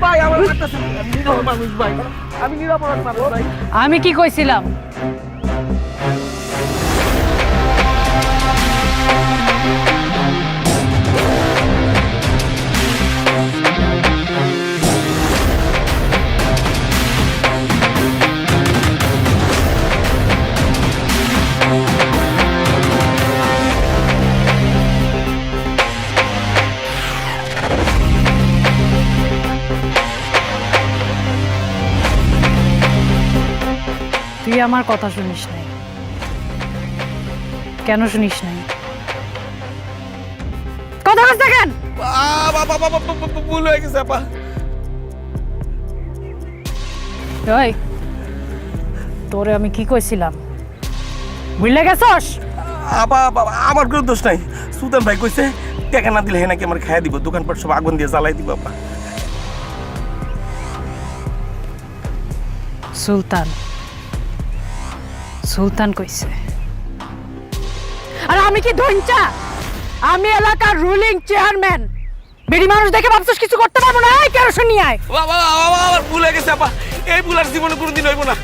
ভাই আমার মারতেছে আমি নিরহ মানুষ ভাই আমি নিরাপরাধ মানুষ ভাই আমি কি কইছিলাম? তুই আমার কথা শুনিস নাই। কেন শুনিস নাই? কথা বলতে কেন? ভুল হয়ে গেছে আপা ওই তোরে আমি কি কইছিলাম বুঝলে গেছস? আপা আমার কোনো দোষ নাই সুলতান ভাই কইছে টাকা না দিলে নাকি আমার খাইয়া দিব দোকানপাট সব আগুন দিয়ে জ্বালাই দিব আপা সুলতান সুলতান কইছে। আর আমি কি ধইঞ্চা? আমি এলাকার রুলিং চেয়ারম্যান। বেড়ি মানুষ দেখে ভাবছিস কিছু করতে পারবো না? এই কেরোসিন নিয়ে আয়। বাবা আমার ভুল হয়ে গেছে আপা এই ভুল আর জীবনে কোনোদিন হইব না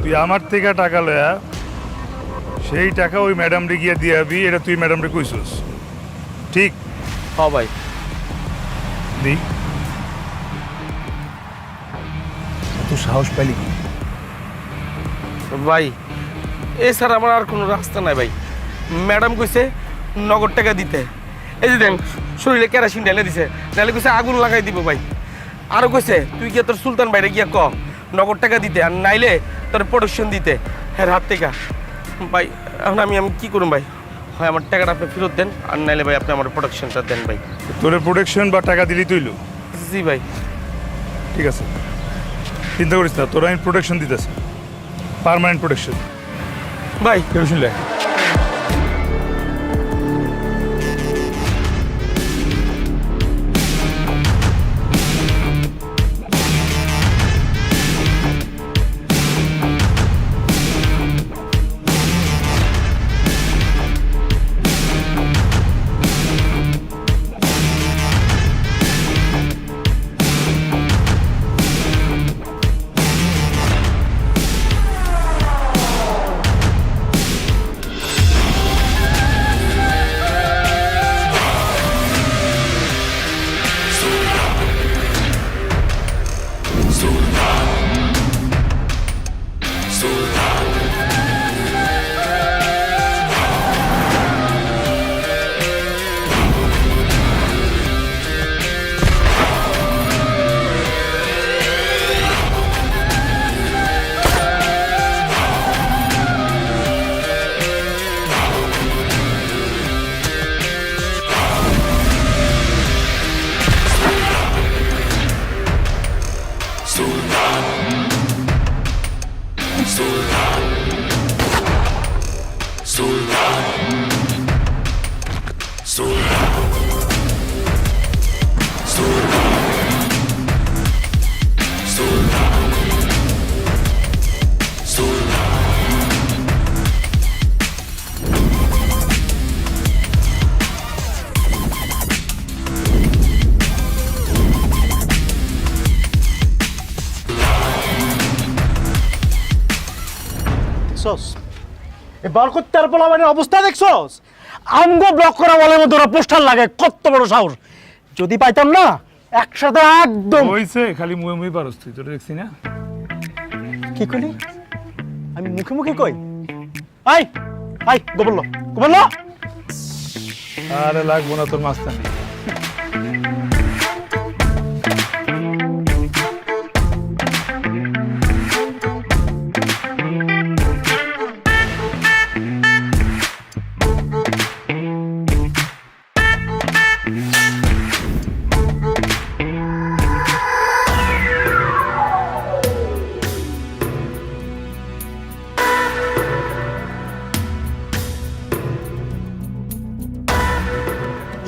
তুই আমার থেকে টাকা লয়া সেই টাকা ওই ম্যাডামরে গিয়ে দিয়ে আবি, এটা তুই ম্যাডামরে কইছস ঠিক? হ ভাই দি তুই সাহস পাইলি কি? ভাই এছাড়া আমার আর কোনো রাস্তা নাই ভাই ম্যাডাম কইছে নগদ টাকা দিতে এই যে দেন শরীরে কেরাসিন ঢেলে দিছে নাহলে কইছে আগুন লাগাই দিব ভাই আরও কইছে তুই গিয়ে তোর সুলতান ভাইরে গিয়া ক নগদ টাকা দিতে আর নাইলে তোর প্রোডাকশন দিতে হ্যাঁ হাত থেকে ভাই এখন আমি কি করুন ভাই হয় আমার টাকাটা আপনি ফেরত দেন আর নাইলে ভাই আপনি আমার প্রোডাকশনটা দেন ভাই তোর প্রোটেকশন বা টাকা দিলি তুইলো? জি ভাই ঠিক আছে, চিন্তা করিস না, তোর আমি প্রোটেকশন দিতেছি, পার্মানেন্ট প্রোটেকশন। ভাই কেরোসিন লে। দেখছস এই বরকত্তার পোলাবানের অবস্থা দেখছস আমগো ব্লক করা বলের মধ্যে ওরা পোস্টার লাগে কত বড় সাহস যদি পাইতাম না একসাথে একদম হইছে খালি মুই মুই পারস তুই তোরে দেখছি না কি কইলি আমি মুখে মুখে কই আই আই গোবরলো আরে লাগবো না তোর মাস্তানি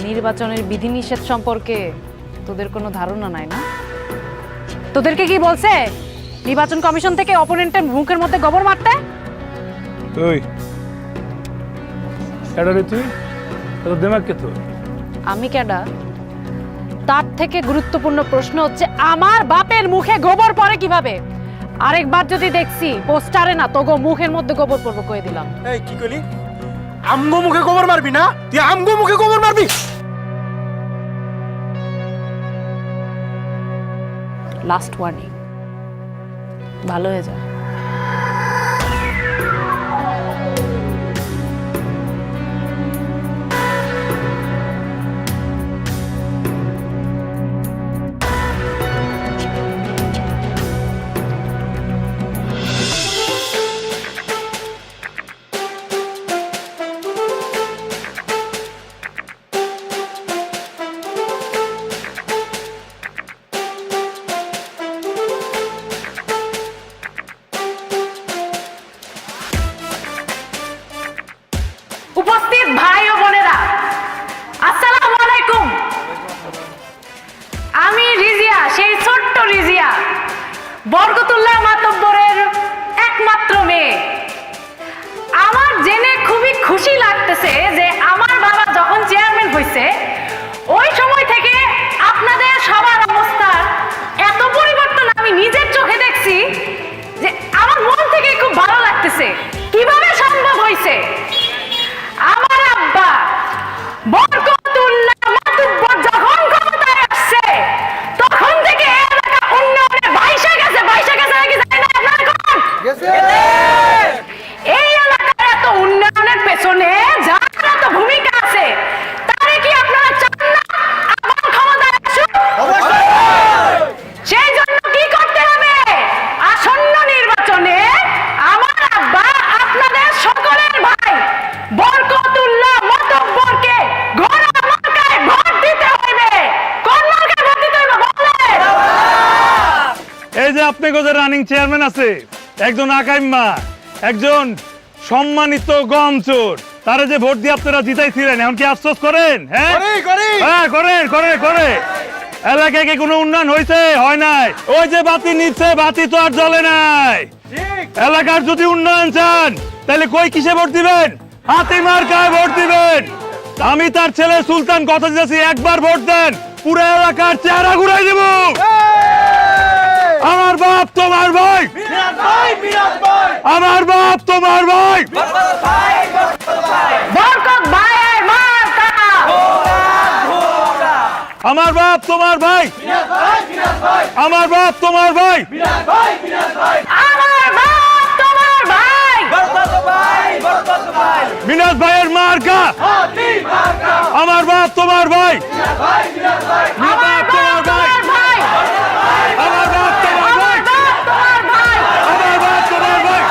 নির্বাচনের বিধিনিষেধ সম্পর্কে তোদের কোনো ধারণা নাই না? তোদেরকে কি বলছে নির্বাচন কমিশন থেকে অপোনেন্টের মুখের মধ্যে গোবর মারতে? তুই এটা রে তুই তোর দিমাগ কে তোর আমি কেডা? তার থেকে গুরুত্বপূর্ণ প্রশ্ন হচ্ছে আমার বাপের মুখে গোবর পড়ে কিভাবে? আরেকবার যদি দেখছি পোস্টারে না তোগো মুখের মধ্যে গোবর পড়বো কয়ে দিলাম। এই কি কইলি আমগো মুখে গোবর মারবি না তুই আমগো মুখে গোবর মারবি লাস্ট ওয়ার্নিং, ভালো হয়ে যা। উপস্থিত ভাই ও বোনেরা, আসসালামু আলাইকুম। আমি রিজিয়া, সেই ছোট্ট রিজিয়া, বরকতুল্লাহ মাতব্বরের একমাত্র মেয়ে। আমার জেনে খুবই খুশি লাগতেছে যে আমার বাবা যখন চেয়ারম্যান হয়েছে ওই সময় থেকে আপনাদের সবার অবস্থার এত পরিবর্তন আমি নিজের চোখে দেখছি যে আমার মন থেকে খুব ভালো লাগতেছে। কিভাবে সম্ভব হয়েছে? আমার আব্বা বরকতুল্লাহ মাতব্বর যখন ক্ষমতায় আসছে তখন থেকে এলাকা উন্নয়নে বাইশে গেছে নাকি যায় না আপনারা কোন? এই এলাকার এত উন্নয়নের পেছনে যার এত ভূমিকা আছে তারে কি আপনারা চান না আবার ক্ষমতায় আসুক? সেই জন্য কি করতে হবে? আসন্ন নির্বাচনে আমার আব্বা আপনাদের সকলের ভাই বরকতুল্লাহ মাতব্বরকে ঘোড়া মার্কায় ভোট দিতে হইবে। কোন মার্কায় ভোট দিতে হইবে বলেন? এই যে আপনি গোজের রানিং চেয়ারম্যান আছে একজন আকাইম্মা একজন সম্মানিত গম চোর তারা যে ভোট দিয়ে আপনারা জিতাইছিলেন এখন কি আফসোস করেন? হ্যাঁ হ্যাঁ করে এলাকায় কি কোনো উন্নয়ন হয়েছে? হয় নাই। ওই যে বাতি নিচ্ছে বাতি তো আর জ্বলে নাই। এলাকার যদি উন্নয়ন চান তাহলে কই কিসে ভোট দিবেন? হাতি মার্কায় ভোট দিবেন। আমি তার ছেলে সুলতান কথা দিয়েছি একবার ভোট দেন পুরো এলাকার চেহারা ঘুরাই দেব। আমার বাপ তোমার ভাই, আমার বাপ তোমার ভাই, বরকত ভাইয়ের মার্কা। আমার বাপ তোমার ভাই, আমার বাপ তোমার ভাই, আমার বাপ তোমার ভাই, মিনাজ ভাইয়ের মার্কা। আমার বাপ তোমার ভাই, আমার বাপ তোমার ভাই, আমার বাপ তোমার ভাই, আমার বাপ তোমার ভাই।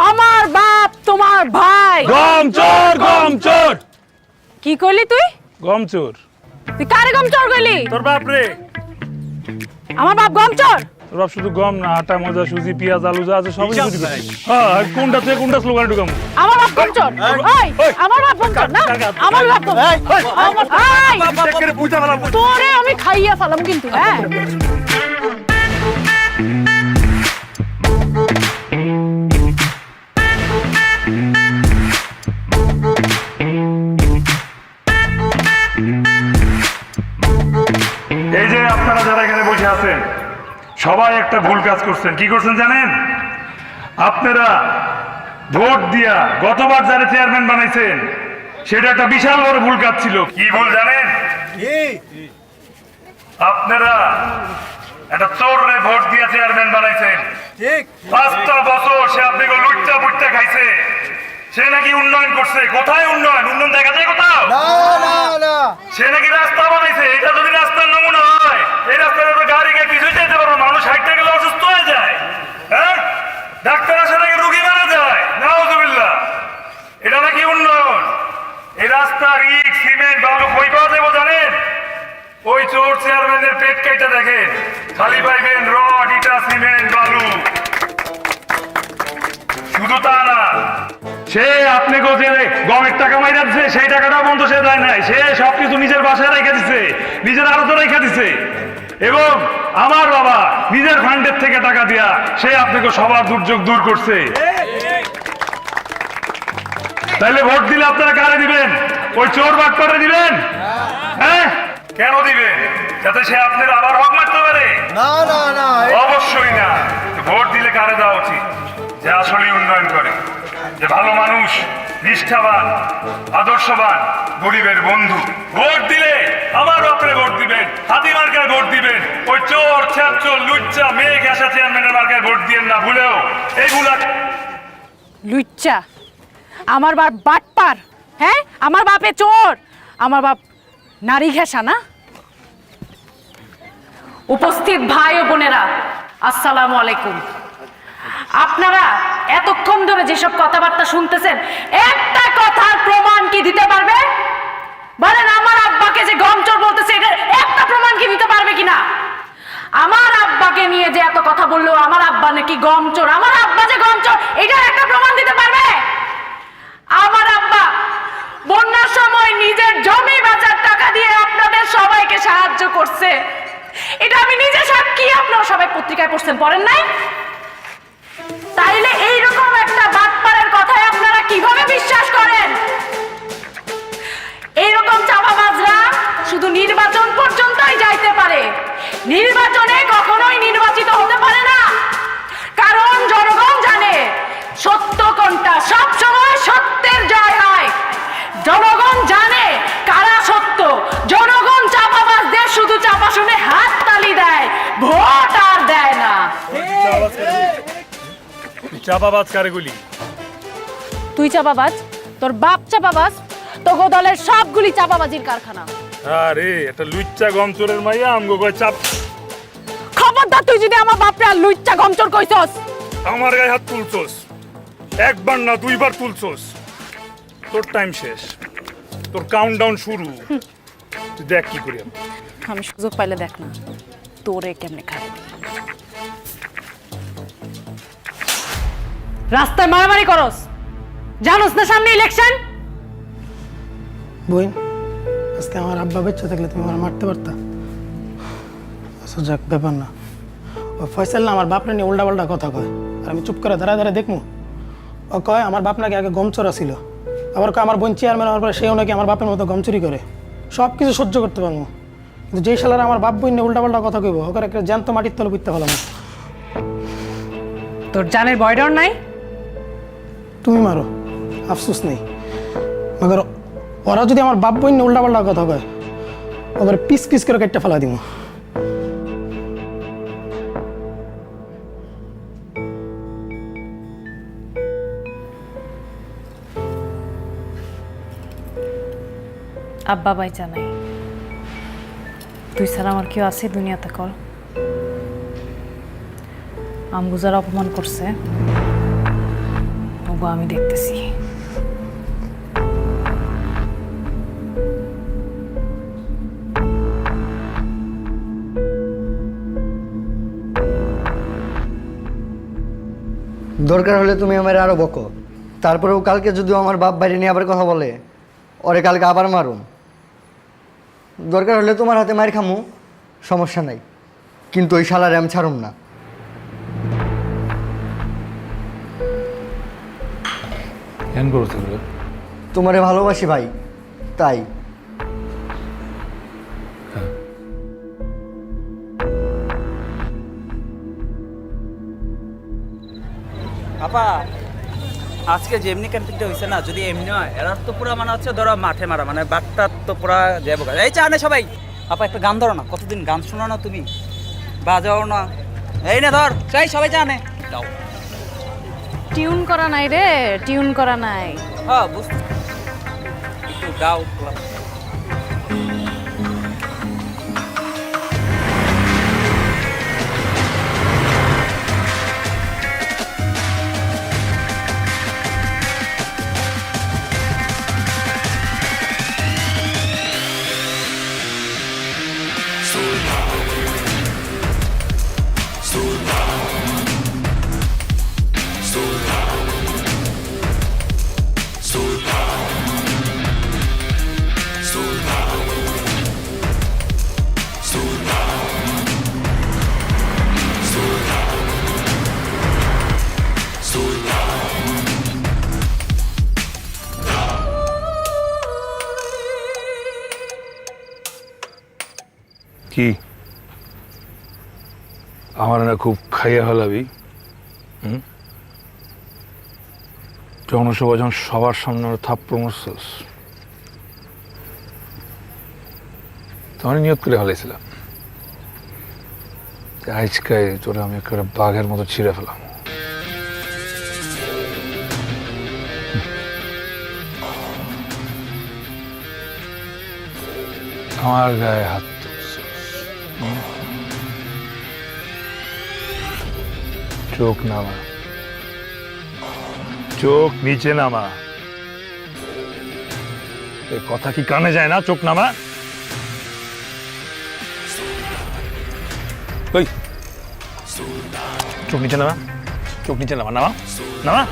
আমার বাপ তোমার ভাই। গম চোর কি কইলি তুই? গম চোর। তুই কারে গম চোর কইলি? তোর বাপ রে। আমার বাপ গম চোর? তোর বাপ শুধু গম না আটা মজা সুজি পেঁয়াজ আলু যা আছে সবই চুরি করে। হ্যাঁ আর কোনটা থেকে কোনটা স্লোগান ঢুকাম? আমার বাপ গম চোর। ওই আমার বাপ গম চোর না? আমার বাপ গম। তোরে আমি খাইয়া ফেলাম কিন্তু। হ্যাঁ এই যে আপনারা যারা এখানে বসে আছেন সবাই একটা ভুল কাজ করছেন। কি করছেন জানেন? আপনারা ভোট দিয়া গতবার যারা চেয়ারম্যান বানাইছেন সেটা একটা বিশাল বড় ভুল কাজ ছিল। কি ভুল জানেন? আপনারা একটা চোররে ভোট দিয়ে চেয়ারম্যান বানাইছেন। 5টা বছর সে আপনাকে লুটটা পুটটা খাইছে। সে নাকি উন্নয়ন করছে। কোথায় উন্নয়ন? উন্নয়ন দেখা যায় কোথাও? সে নাকি রাস্তা বানাইছে। এটা যদি রাস্তার নমুনা হয়, এই রাস্তায় তো গাড়িকে কিছুই যেতে পারবো, মানুষ হাঁটতে গেলে অসুস্থ হয়ে যায়। হ্যাঁ, ডাক্তার আসে নাকি রুগী মারা যায়। নাউজুবিল্লাহ। এটা নাকি উন্নয়ন? এই রাস্তা ইট সিমেন্ট বালু কই পাওয়া যাবো জানেন? ওই চোর চেয়ারম্যানের পেট কেটে দেখেন, খালি পাইবেন রড, ইটা, সিমেন্ট, বালু। শুধু তা না, সে আপনি যে গমের টাকা মাইরা দিচ্ছে সেই টাকাটা বন্ধ সে দেয় নাই। সে সবকিছু নিজের বাসায় রেখে দিচ্ছে, নিজের আড়তে রেখে দিচ্ছে। এবং আমার বাবা নিজের ফান্ডের থেকে টাকা দিয়া সে আপনাকে সবার দুর্যোগ দূর করছে। তাইলে ভোট দিলে আপনারা কারে দিবেন? ওই চোর বাটপারে দিবেন? হ্যাঁ, কেন দিবেন? যাতে সে আপনার আবার হক মারতে পারে? না, অবশ্যই না। ভোট দিলে কারে দেওয়া উচিত? যে আসলে উন্নয়ন করে, যে ভালো মানুষ, নিষ্ঠাবান, আদর্শবান, গরিবের বন্ধু। ভোট দিলে আমার বাপরে ভোট দিবেন, হাতি মার্কায় ভোট দিবেন। ওই চোর ছ্যাপচোর লুচ্চা মেয়ে ঘেঁষা চেয়ারম্যানের মার্কায় ভোট দিয়েন না ভুলেও। এইগুলা লুচ্চা, আমার বাপ বাটপার, হ্যাঁ, আমার বাপে চোর, আমার বাপ নারী ঘেঁষা না? উপস্থিত ভাই ও বোনেরা, আসসালামু আলাইকুম। আপনারা এতক্ষণ ধরে যেসব কথাবার্তা শুনতেছেন, একটা কথার প্রমাণ কি দিতে পারবে? বলেন, আমার আব্বাকে যে গম চোর বলতেছে এটার একটা প্রমাণ কি দিতে পারবে কিনা? আমার আব্বাকে নিয়ে যে এত কথা বললো, আমার আব্বা নাকি গম চোর, আমার আব্বা যে গম চোর, এটার একটা প্রমাণ দিতে পারবে? আমার আব্বা বন্যার সময় নিজের জমি বেচার টাকা দিয়ে আপনাদের সবাইকে সাহায্য করছে। এটা আমি নিজে সাক্ষী, আপনারা সবাই পত্রিকায় পড়ছেন, পড়েন নাই? তাইলে এইরকম একটা বাটপারের কথায় আপনারা কিভাবে বিশ্বাস করেন? এইরকম চাপাবাজরা শুধু নির্বাচন পর্যন্তই যাইতে পারে, নির্বাচনে কখনোই নির্বাচিত হতে পারে না। কারণ জনগণ জানে সত্য কোনটা, সব সময় সত্যের জয় হয়। জনগণ জানে কারা সত্য। জনগণ চাপাবাজদের শুধু চাপা শুনে হাত তালি দেয়, ভোট আর দেয় না। চাপাবাজ কারেগুলি? তুই চাপাবাজ, তোর বাপ চাপাবাজ, তোগো দলের সবগুলি চাপাবাজির কারখানা। আরে এটা লুচ্চা গমচোরের মাইয়া আমগো কয় চাপ। খবরদার, তুই যদি আমার বাপরে আর লুচ্চা গমচোর কইছস, আমার গায়ে হাত তুলছস, একবার না দুইবার তুলছস, তোর টাইম শেষ, তোর কাউন্টডাউন শুরু। তুই দেখ কি করি। আমি সুযোগ পাইলে দেখ না তোরে কেমনে খাই। রাস্তায় মারামারি করস, জানোস না সামনে ইলেকশন? বই, আজকে আমার আব্বা বেঁচে থাকলে তুমি আমার মারতে পারতা। আচ্ছা যাক, ব্যাপার না। ওই ফয়সাল না আমার বাপরে নিয়ে উল্টা পাল্টা কথা কয়, আর আমি চুপ করে দাঁড়ায় দাঁড়ায় দেখবো। ও কয় আমার বাপ নাকি আগে গম চোরা ছিল, আবার কয় আমার বোন চেয়ারম্যান হওয়ার পরে সেও নাকি আমার বাপের মতো গম চুরি করে। সব কিছু সহ্য করতে পারবো, কিন্তু যেই সালার আমার বাপ বোন নিয়ে উল্টা পাল্টা কথা কইব, ওকে একটা জ্যান্ত মাটির তলে পুঁততে হলাম। তোর জানের ভয় ডর নাই? তুমি মারো, আফসোস নেই। মগর ওরা যদি আমার বাপ বোন নিয়ে উল্টা পাল্টা কথা কয়, ওকে পিস পিস করে কেটে ফেলা দিব। আব্বা বাইচা নাই, তুই ছাড়া আমার কেউ আছে দুনিয়াতে? কর, আমগো যারা অপমান করছে ওগো আমি দেখতেছি। দরকার হলে তুমি আমার আরো বকো, তারপরেও কালকে যদি আমার বাপ বাইরে নিয়ে আবার কথা বলে, ওরে কালকে আবার মারুম। দরকার হলে তোমার হাতে মার খামু, সমস্যা নাই, কিন্তু ওই শালারে আমি ছাড়ুম না। তোমারে ভালোবাসি ভাই, তাই। আপা আজকে যে এমনি ক্যাম্পিংটা হয়েছে না, যদি এমনি হয় এরা তো পুরো মানে হচ্ছে ধরো মাঠে মারা, মানে বাটটা তো পুরা যাবো। এই চা নে সবাই। আপা একটা গান ধরো না, কতদিন গান শোনো না তুমি, বাজাও না। এই না ধর চাই, সবাই জানে গাও। টিউন করা নাই রে, টিউন করা নাই। হ্যাঁ বুঝতে, একটু গাও। কি আমার না খুব খাইয়া হলাবি? জনসভা যখন সবার সামনে থাপ্পড় মারছস, তখন নিয়ত করে হলাইছিলাম আজকাই তোরা আমি একটা বাঘের মতো ছিঁড়ে ফেলাম। আমার গায়ে হাত চোখ নামা, চোখ নিচে নামা। এ কথা কি কানে যায় না? চোখ নামা। ওই চোখ নিচে নামা, চোখ নিচে নামা, নামা নামা,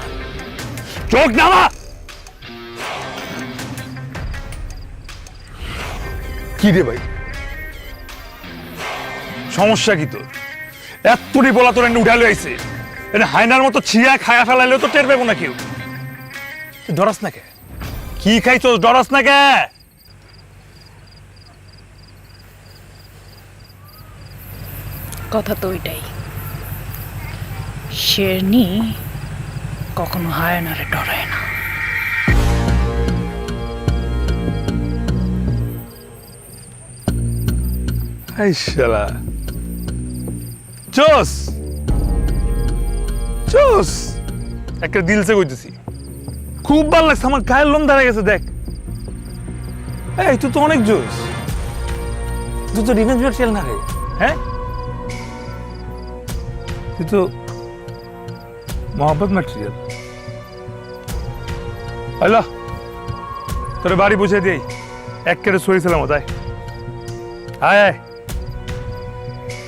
চোখ নামা। কি রে ভাই, সমস্যা কি তোর? এতটি বলা তোর এনে উঠালে আইছে, এটা হায়নার মতো ছিয়া খায়া ফেলাইলেও তো টের পাবো না কেউ। তুই ডরাস না কে? কি খাইছ? ডরাস না কে? কথা তো ওইটাই, শেরনি কখনো হায়নারে ডরায় না। এই শালা জোস জোস, একটা দিলসে কইতেছি, খুব ভালো লাগছে, আমার গায়ের লোম দাঁড়ায় গেছে। দেখ এই তুই তো অনেক জোস, তুই তো রিভেঞ্জ ম্যাটেরিয়াল না রে। হ্যাঁ তুই তো মোহাম্মদ ম্যাটেরিয়াল। আল্লাহ তোরে বাড়ি বুঝে দিই, এক কেটে শুয়েছিলাম তাই। আয় আয়,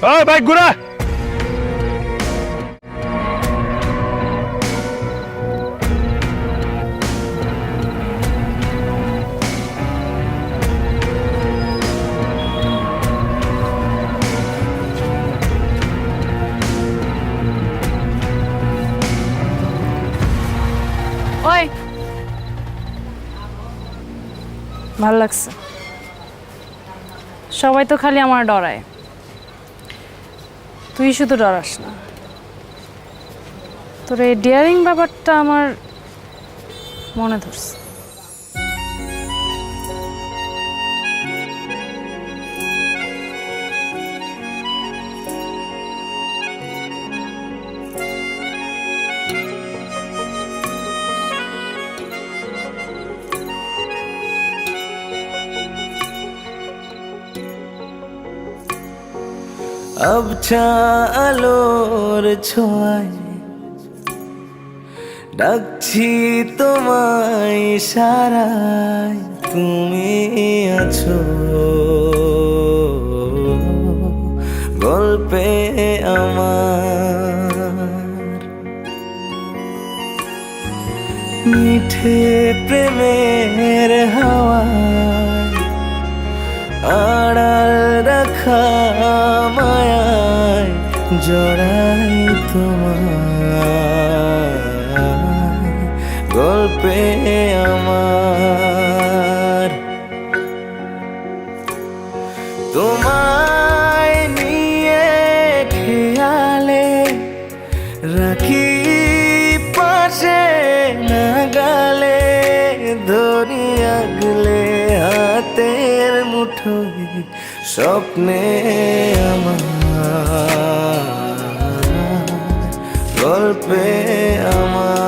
ওই বাইক ঘুরা। ওই ভাল লাগছে, সবাই তো খালি আমার ডরায়, তুই শুধু ডরাস না। তোর এই ডিয়ারিং ব্যাপারটা আমার মনে ধরছে। আবছা আলোর ছোঁয়ায় ডাকছি তোমায় ইশারায়, তুমি আছো গল্পে আমার। মিঠে প্রেমের হাওয়ায় আড়াল রাখা মায়ায় জড়াই তোমার গল্পে আমার। তোমায় নিয়ে খেয়ালে রাখি মুঠোয় স্বপ্নে আমার গল্পে আমার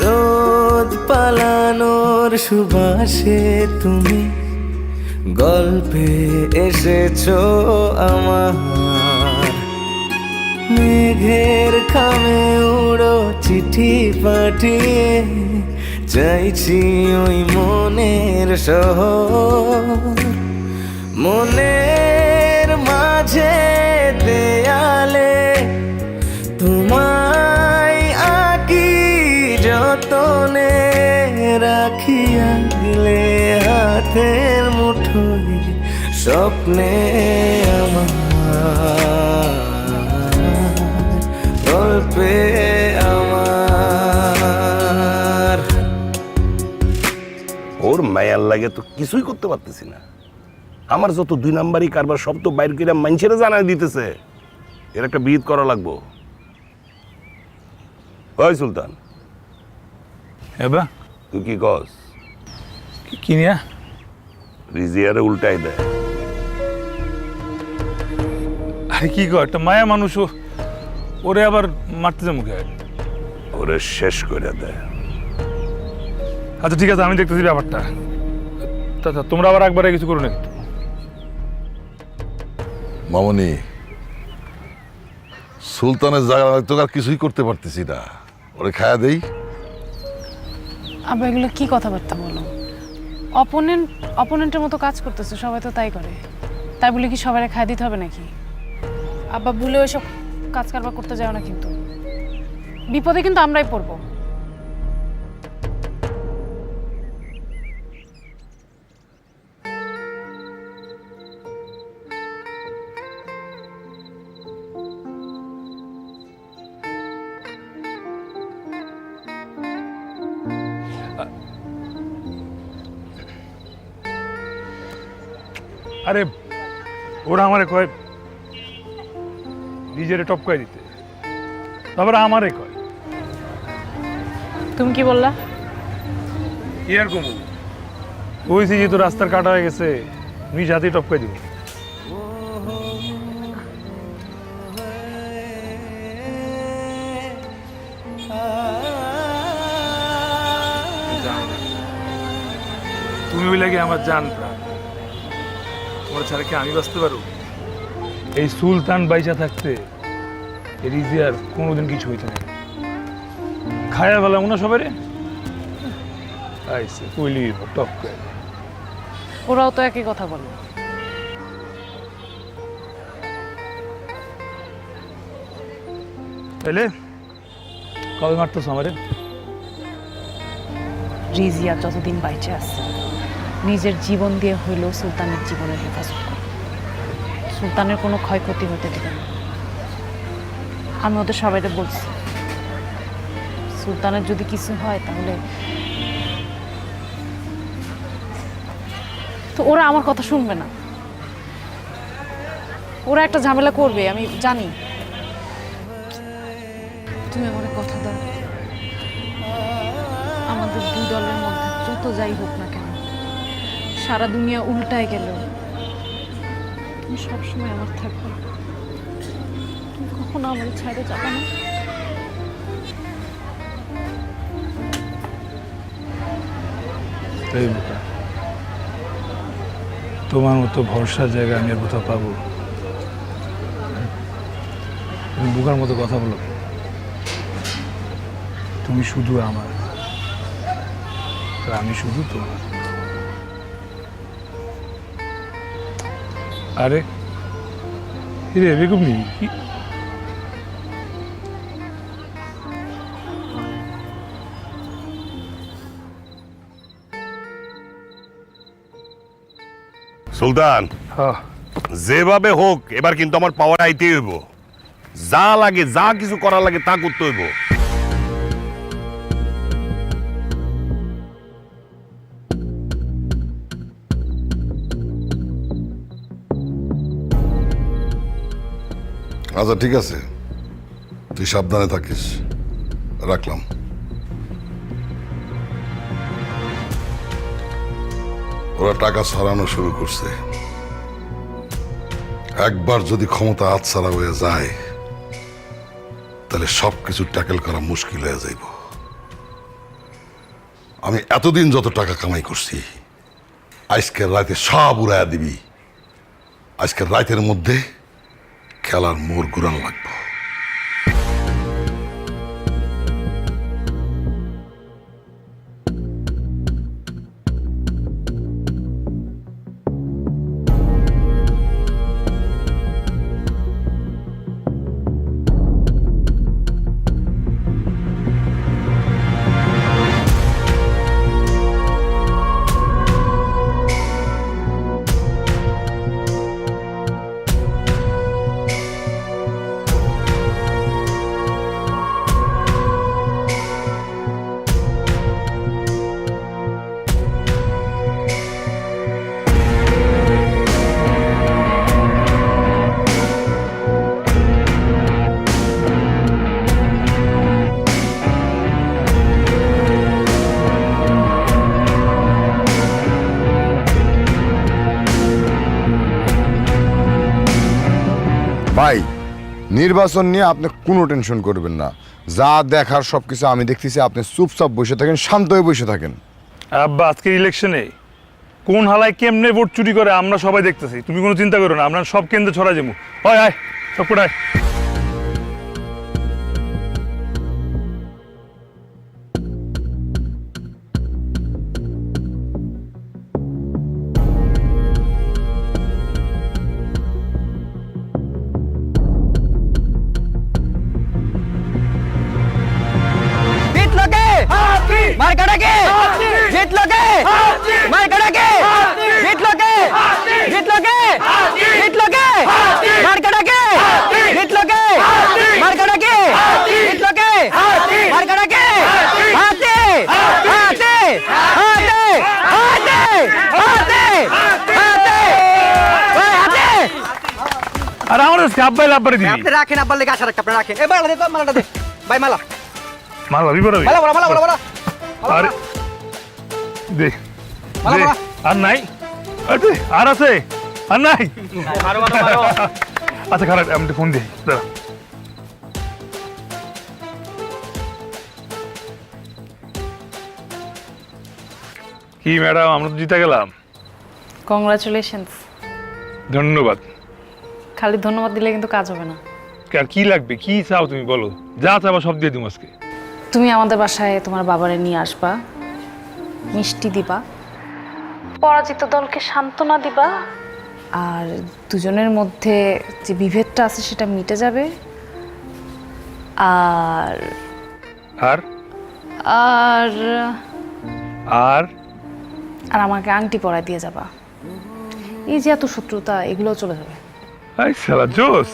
রোদ পালানোর সুবাসে তুমি গল্পে এসেছো আমার মেঘের খামে উড়ো চিঠি পাঠিয়ে চাইছি ওই মনের শহর মনের মাঝে দেয়ালে তোমায় আঁকি যতনে রাখি আগলে হাতের মুঠোয় স্বপ্নে আমার গল্পে আমার ওর মায়ার লাগে তো কিছুই করতে পারতেছি না। আমার যত 2 নাম্বারই কারবার সব তো বাইর করে মানুষের জানাই দিতেছে। এর একটা বিহিত করা লাগবো। ওই সুলতান, এবার তুই কি কস? কি নিয়া রিজিয়ারে উল্টাই দেয়। আরে কি কর, একটা মায়া মানুষ ওরে আবার মারতে যা মুখে। ওরে শেষ করে দেয়। আচ্ছা ঠিক আছে, আমি দেখতেছি ব্যাপারটা। তোমরা আবার একবারে কিছু করো না কিন্তু। মামনি, সুলতানের জায়গা তো আর কিছুই করতে পারতেছি না। ওরে খায়া দেই। আবার এগুলো কি কথাবার্তা বলো? অপোনেন্টের মতো কাজ করতেছে, সবাই তো তাই করে। তাই বলে কি সবাই খাই দিতে হবে নাকি? আব্বা ভুলে ওইসব কাজ কারবার করতে যাও না, কিন্তু বিপদে কিন্তু আমরাই পড়বো। আরে ওরা আমারে কয় নিজেরে টপকাই দিতে, তারপরে আমারে কয়। তুমি কি বললা? কি আর কমু, ওইছি যেহেতু রাস্তার কাটা হয়ে গেছে, নিজ হাতেই টপকাই দিব। তুমি ওই লাগে আমার জান প্রাণ। তোমার ছাড়া কি আমি বাঁচতে পারো? এই সুলতান বাইচা থাকতে রিজিয়ার কোনোদিন কিছু হইতে না। খায়া বেলা মনে সবারে আইসে কইলি টপ করে। ওরাও তো একই কথা বলে। তাইলে কবে মারতেছ আমারে? রিজিয়া যতদিন বাইচে আছে নিজের জীবন দিয়ে হইলেও সুলতানের জীবনের হেফাজত করে। সুলতানের কোনো ক্ষয়ক্ষতি হতে দেবে না। আমি ওদের সবাইকে বলছি, সুলতানের যদি কিছু হয় তাহলে তো ওরা আমার কথা শুনবে না। ওরা একটা ঝামেলা করবে, আমি জানি। তুমি আমার কথা দাও, আমাদের দুই দলের মধ্যে যত যাই হোক না কেন, সারা দুনিয়া উল্টায় গেল, তুমি সবসময় আমার থাকবে। তুমি কখনো আমার ছাইড়ে যাবে না। তাই বোকা, তোমার মতো ভরসার জায়গা আমি আর কোথাও পাবো? তুমি বোকার মতো কথা বলো। তুমি শুধু আমার, আর আমি শুধু তোমার। আরে রে বেগম নি কি সুলতান, হ্যাঁ যেভাবে হোক এবার কিন্তু আমার পাওয়ার আইতে হইব। যা লাগে, যা কিছু করা লাগে তা করতে হইব। আচ্ছা ঠিক আছে, তুই সাবধানে থাকিস, রাখলাম। ওরা টাকা ছড়ানো শুরু করছে। একবার যদি ক্ষমতা হাতছাড়া হয়ে যায় তাহলে সবকিছু ট্যাকেল করা মুশকিল হয়ে যাইব। আমি এতদিন যত টাকা কামাই করছি আজকের রাতে সব উড়াইয়া দিবি। আজকের রাতের মধ্যে খেলার মোড় ঘুরান লাগবে। ভাই, নির্বাচন নিয়ে আপনি কোনো টেনশন করবেন না। যা দেখার সব কিছু আমি দেখতেছি। আপনি চুপচাপ বসে থাকেন, শান্ত হয়ে বসে থাকেন। আব্বা আজকের ইলেকশনে কোন হালায় কেমনে ভোট চুরি করে আমরা সবাই দেখতেছি। তুমি কোনো চিন্তা করো না, আমরা সব কেন্দ্রে ছড়া যাবো। হয় আয় সব কোটায়। আর আমার আব্বাই লাভবারে দিবি। আপনি রাখেন, আব্বার লেগে আশা রাখতে আপনি রাখেন। এই মালা দে তো, মালাটা দে ভাই, মালা মাল ভাবি বড় মালা মালা মালা মালা। আরে দে মালা, দে। মালা। আর নাই? আরে আর আছে? আর নাই? মারো মারো মারো। আচ্ছা খারাপ, আমি ফোন দিই, দাঁড়া। কি ম্যাডাম, আমরা তো জিতে গেলাম। কংগ্রাচুলেশনস। ধন্যবাদ। খালি ধন্যবাদ দিলে কিন্তু কাজ হবে না। আর কি লাগবে, কি চাও তুমি বলো, যা চাও সব দিয়ে দিই আজকে। তুমি আমাদের বাসায় তোমার বাবারে নিয়ে আসবা, মিষ্টি দিবা, পরাজিত দলকে সান্ত্বনা দিবা, আর দুজনের মধ্যে যে বিভেদটা আছে সেটা মিটে যাবে। আর আর আর আর আর আমাকে আংটি পরায় দিয়ে যাবা। এই যে এত শত্রুতা, এগুলো চলে যাবে। এই শালা জোস,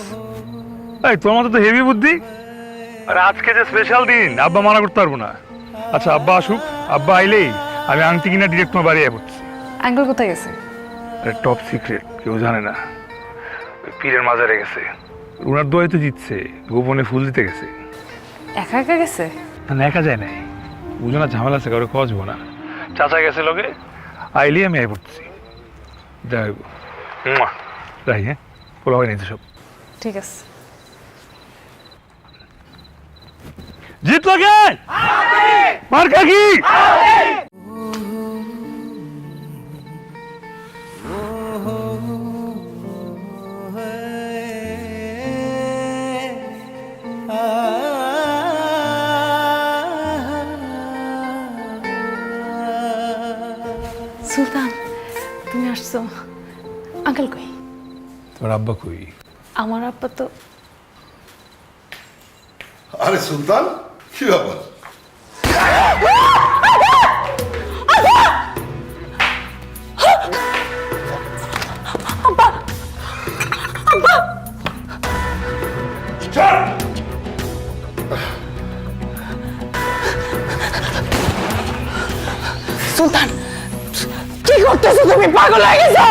এই তোমার তো হেভি বুদ্ধি। আর আজকে যে স্পেশাল দিন, আব্বা মানা করতে পারবো না। আচ্ছা আব্বা আসুক, আব্বা আইলেই আমি আংটি কিনা ডিরেক্ট তোমার বাড়ি পড়ছি। আঙ্কেল কোথায় গেছে? আরে টপ সিক্রেট, কেউ জানে না। ওই পীরের মাজারে গেছে, রুনার দোয়াইতে জিতছে, গোপনে ফুল দিতে গেছে। একা একা গেছে? না একা যায় নাই, বুঝো না ঝামেলা আছে, কারো খোঁজবো না। চাচা গেছে লোকে, আইলেই আমি আই পড়ছি। যাই যাই, হ্যাঁ পোলা হয় নাই তো সব। ঠিক আছে। জিতলো কে? মার্কা কি? সুলতান, তুমি আসছো। আঙ্কেল কই? তোর আব্বা কই? আমার আব্বা তো আরে সুলতান, কি ব্যাপার? সুলতান, কি করতেছো তুমি? পাগল হয়ে গেছো?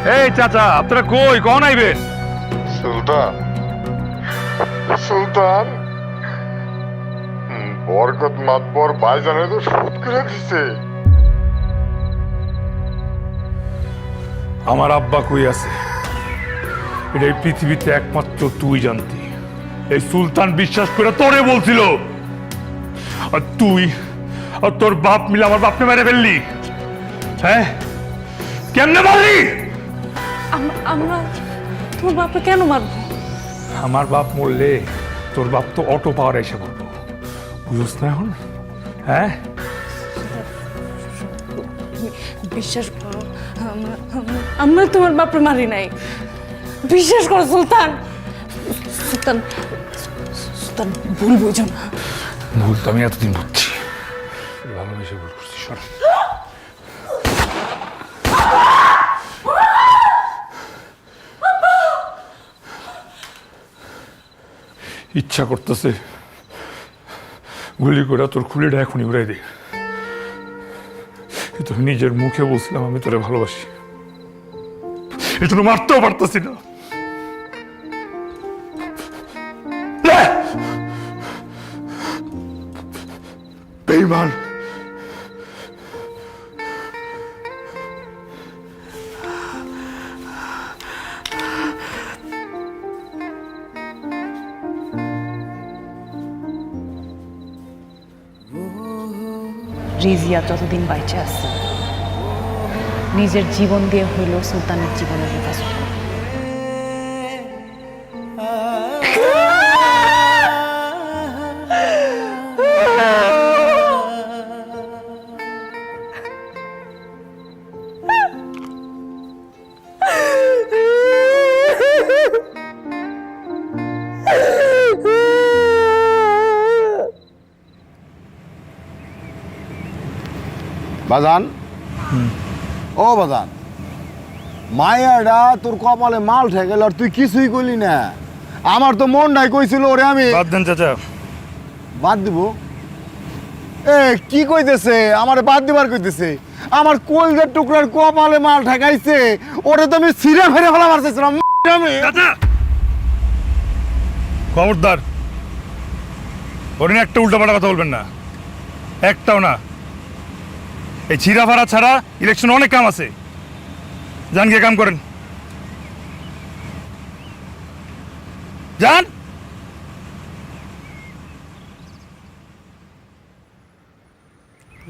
এই চাচা আপনারা কই কখন আইবেন? সুলতান সুলতান বরকত মাতবর ভাইজানে তো শোধ করে দিছে। আমার আব্বা কই আছে এটা এই পৃথিবীতে একমাত্র তুই জানতি। এই সুলতান বিশ্বাস করে তোরে বলছিল, আর তুই আর তোর বাপ মিলে আমার বাপকে মেরে ফেললি। হ্যাঁ কেমনে মারলি? আমরা তোমার বাপকে কেন মারবো? আমার বাপ মরলে তোর বাপ তো অটো পাওয়ার এসে করবো, বুঝছ না এখন? হ্যাঁ বিশ্বাস করো, আমরা তোমার বাপরে মারি নাই। বিশ্বাস করো সুলতান। সুলতান সুলতান ভুল বুঝো না। ভুল তো আমি এতদিন বুঝছি, ভালোবেসে ভুল করছি। সর। ইচ্ছা করতেছে গুলি করে তোর খুলিটা এখনই উড়াই দিই, কিন্তু আমি নিজের মুখে বলছিলাম আমি তোরে ভালোবাসি, এটা তো মারতেও পারতেছি না। বেঈমান। রিজিয়া যতদিন বাইচে আছে নিজের জীবন দিয়ে হইলেও সুলতানের জীবনের হেফাজত করবে। বাজান ও বাজান, মায়াডা তোর কপালে মাল ঠেকেল আর তুই কিছুই করলি না। আমার তো মনটাই কইছিল ওরে আমি বাদ দেন চাচা। বাদ দিব? এ কি কইতেছে? আমারে বাদ দিবার কইতেছে? আমার কলজার টুকরার কপালে মাল ঠেকাইছে, ওরে তো আমি ছিঁড়ে ফেরে ফেলা মারতেছিলাম আমি। চাচা খবরদার, ওরে একটা উল্টাপাল্টা কথা বলবেন না, একটাও না। এই ছিঁড়া ফাড়া ছাড়া ইলেকশন অনেক কাম আছে, যান গিয়ে কাম করেন, যান।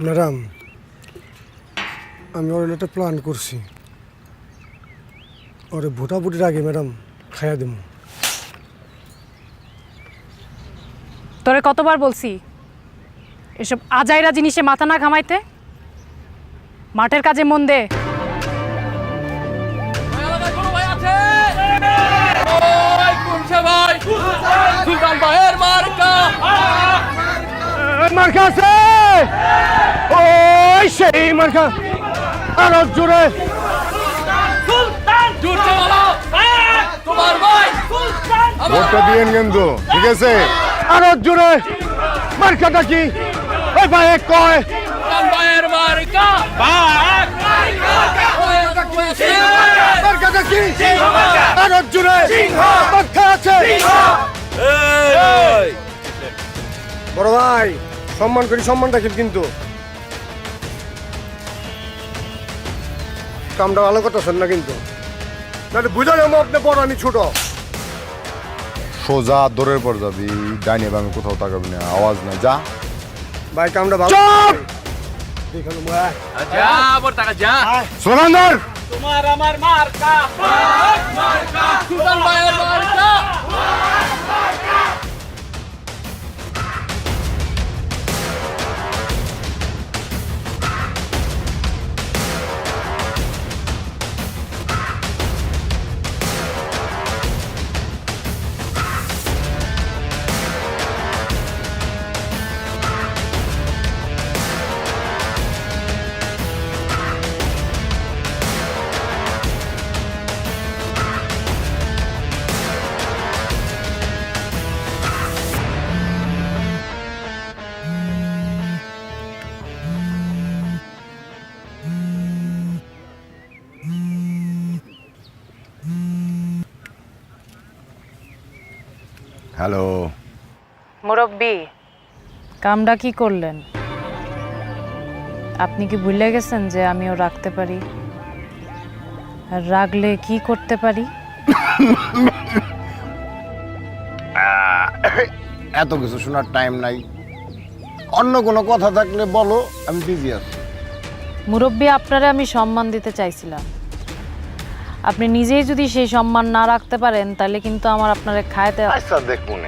ম্যাডাম আমি ওর একটা প্ল্যান করছি, ওরে ভোটাভুটির আগে ম্যাডাম খাইয়া দেবো। তোরে কতবার বলছি এসব আজাইরা জিনিসে মাথা না ঘামাইতে, মাঠের কাজে মন দে। মার্কা আছে ওই সেই মার্কা আরো জোরে ভোটটা দিয়েন কিন্তু, ঠিক আছে? আরো জোরে মার্কাটা কি? ওই ভাই কয় মার্কাটা কি? আরো জোরে মার্কা আছে। বড় ভাই সম্মান করি, সম্মান রাখেন কিন্তু। কামটা ভালো করতেছেন না কিন্তু, বুঝা যাবো আপনি বড় আমি ছোট। সোজা দৌড়ের পর যাবি, ডাইনে বামে কোথাও তাকাবি না, আওয়াজ নাই, যা। ভাই কামটা ভালো। স্লোগান ধর। তোমার আমার মার্কা সুলতান ভাইয়ের মার্কা। হ্যালো। মুরব্বি, কামটা কি করলেন? আপনি কি ভুলে গেছেন যে আমিও রাখতে পারি, আর রাখলে কি করতে পারি? এত কিছু শোনার টাইম নাই, অন্য কোনো কথা থাকলে বলো, আমি বিজি আছি। মুরব্বি, আপনারে আমি সম্মান দিতে চাইছিলাম। আপনি নিজেই যদি সেই সম্মান না রাখতে পারেন তাহলে কিন্তু আমার আপনারে খাইতে। আচ্ছা দেখুন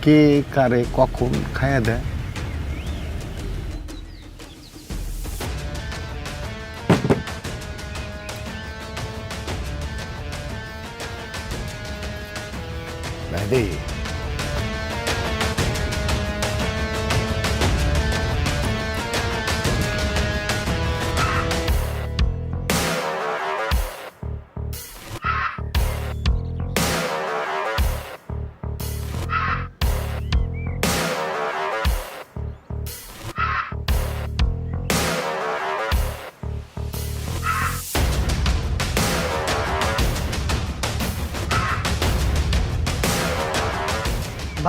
কে কারে কখন খাইয়া দেয়। মেহেদি,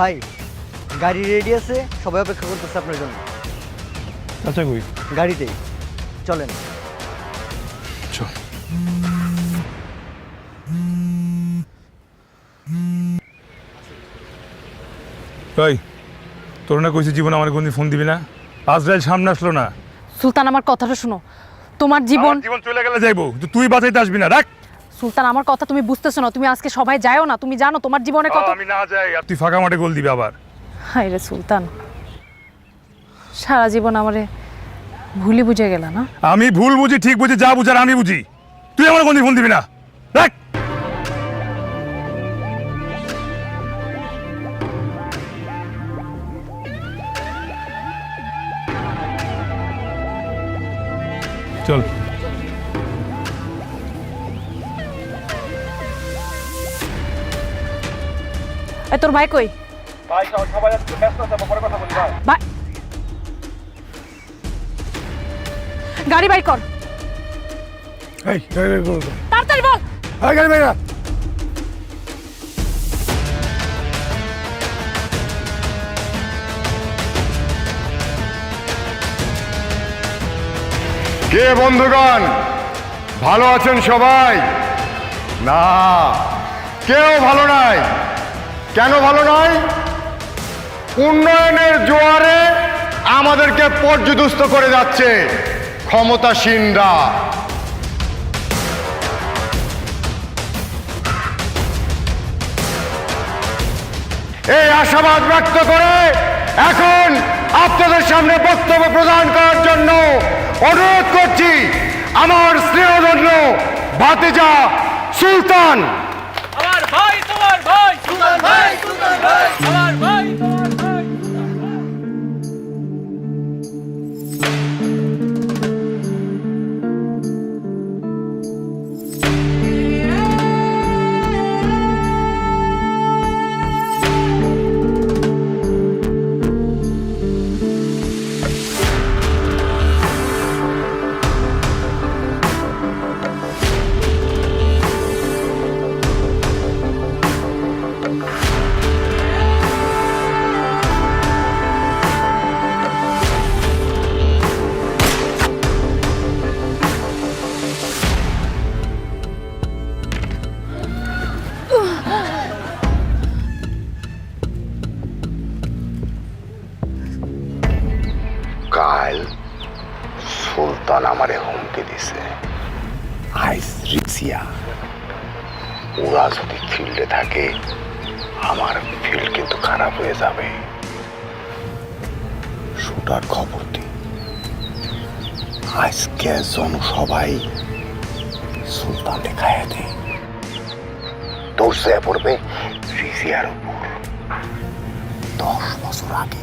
ভাই গাড়ি রেডি আছে, সবাই অপেক্ষা করতেছে আপনার জন্য। আচ্ছা কই? গাড়িতেই চলেন। চল। ভাই, তোর না কইছি জীবন আমার কোনদিন ফোন দিবি না, আজরাইল সামনে আসলো না। সুলতান, আমার কথাটা শুনো। তোমার জীবন জীবন চলে গেলে যাইবো, কিন্তু তুই বাঁচাইতে আসবি না। রাখ। সুলতান, আমার কথা তুমি বুঝতেছো না। তুমি আজকে সবাই যাও না, তুমি জানো তোমার জীবনে কত। আমি না যাই আর তুই ফাঁকা মাঠে গোল দিবি আবার। হায় রে সুলতান, সারা জীবন আমারে ভুলি বুঝে গেল না। আমি ভুল বুঝি, ঠিক বুঝি, যা বুঝার আমি বুঝি। তুই আমার কোনদিন ফোন দিবি না। রাখ। চল। এই তোর ভাই কই? ভাই সবাই আজকে ব্যস্ত আছে, পরে কথা বলি ভাই। ভাই, গাড়ি বাই কর, এই গাড়ি বের করো, তাড়াতাড়ি বল। এই গাড়ি বের কর। কে বন্ধুগণ, ভালো আছেন সবাই? না, কেউ ভালো নাই। কেন ভালো নাই? উন্নয়নের জোয়ারে আমাদেরকে পর্যুদস্ত করে যাচ্ছে ক্ষমতাসীনরা। এই আশাবাদ ব্যক্ত করে এখন আপনাদের সামনে বক্তব্য প্রদান করার জন্য অনুরোধ করছি আমার স্নেহধন্য ভাতিজা সুলতান। আমার ভাই, তোমার ভাই, সুলতান ভাই, সুলতান ভাই, আমার ভাই, তোমার ভাই। কাল সুলতান আমারে হুমকি দিছে, আইস রিক্সিয়া ওরা যদি ফিল্ডে থাকে আমার ফিল্ড কিন্তু খারাপ হয়ে যাবে। শুটার খবর দি, আজকে জনসভাই সুলতান দেখায় দে, দোষ দেয়া পড়বে রিক্সিয়ার উপর। 10 বছর আগে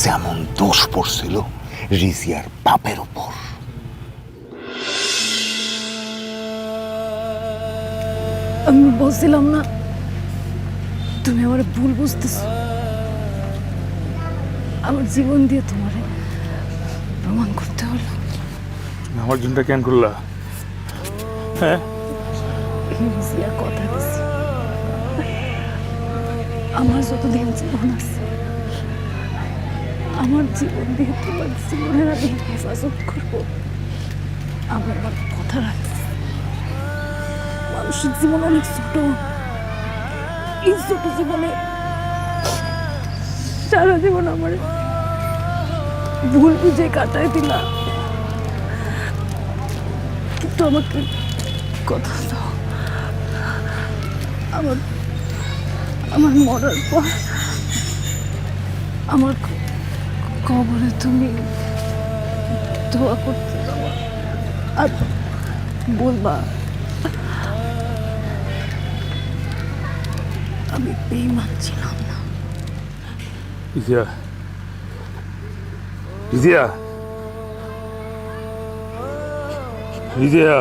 যেমন দোষ পড়ছিল রিজিয়ার বাপের উপর। আমি বলছিলাম না তুমি আমার ভুল বুঝতেছো? আমার জীবন দিয়ে তোমারে প্রমাণ করতে হলো। আমার জন্য কেন করলা? হ্যাঁ, রিজিয়া কথা দিছি, আমার যতদিন জীবন আছে আমার জীবন দিয়ে তোমার জীবনের আমি হেফাজত করব। আমি আমার কথা রাখছি। মানুষের জীবন অনেক ছোট, এই ছোট জীবনে সারা জীবন আমার ভুল বুঝে কাটায় দিলা, কিন্তু আমাকে কথা দাও আমার আমার মরার পর আমার কবরে তুমি দোয়া করতে যাবা আর বলবা আমি বেঈমান ছিলাম না। রিজিয়া, রিজিয়া, রিজিয়া।